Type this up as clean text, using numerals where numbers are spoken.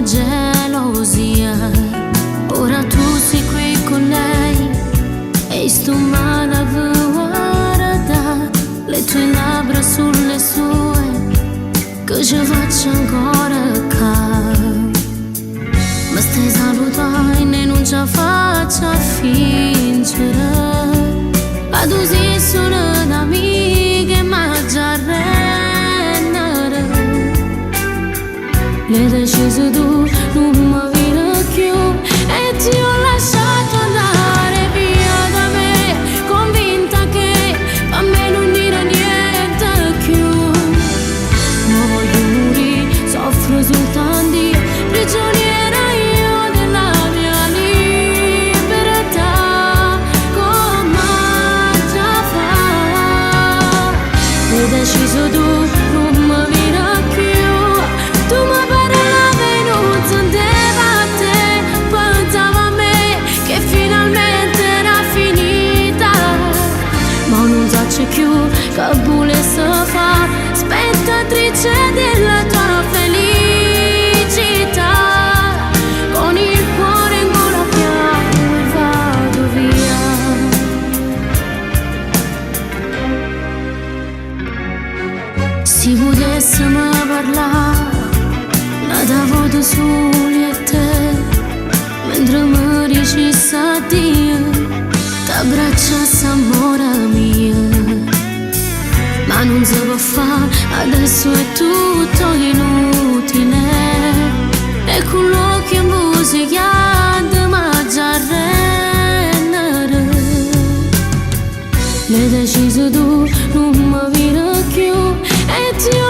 gelosia. Ora tu sei qui con lei e sto male a guardare le tue labbra sulle sue, che ci faccio ancora capo. Ma stai salutando e non ci faccio fingere, ma tu sei solo un'amica e mangia rendere. L'hai deciso tu, non mi viene più e ti ho lasciato andare via da me, convinta che a me non dire niente più. Ma voglio morire, soffro soltanto io, prigioniera io della mia libertà. Come già fa? L'hai deciso tu, non mi viene più. Tu mi parlavi e non sentiva a te, pensavo a me che finalmente era finita. Ma non so più che volesse fare, spettatrice della tua felicità. Con il cuore in gola piano e vado via. Se potessimo parlare, la davo da soli a te, mentre mi dicessi addio, t'abbracciassi amore mia. Ma non si può fare, adesso è tutto inutile, e con l'occhio musicato ma già rendere. L'hai deciso tu, non mi viene più e ti ho